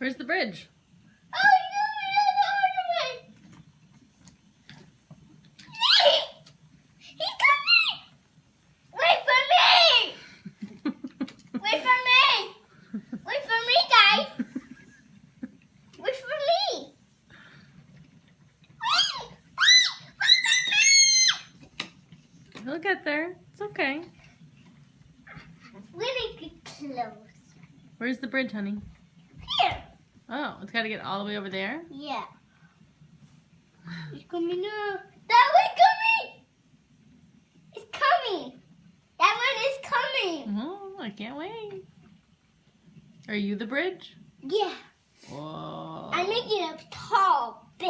Where's the bridge? Oh, he's coming! Wait for me! Wait for me! Wait for me, guys! Wait for me! He'll get there. It's okay. Really get close. Where's the bridge, honey? Here! Oh, it's got to get all the way over there? Yeah. It's coming now. That one's coming! It's coming! That one is coming! Oh, I can't wait. Are you the bridge? Yeah. Whoa. I'm making it tall, big.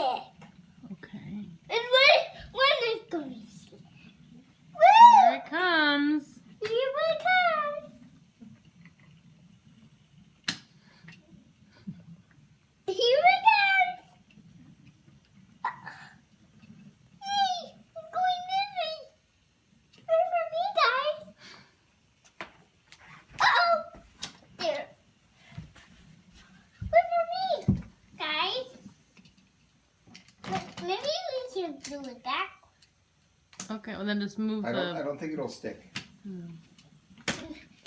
Okay. And when is going? Here it comes. Here it comes. Here it comes. Hey, it's going this way. Wait for me, guys. Uh-oh. There. Wait for me, guys. Maybe we can do it back. Okay, well then just move I the... don't think it'll stick. Maybe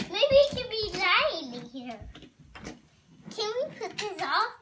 it can be lying in here. Can we put this off?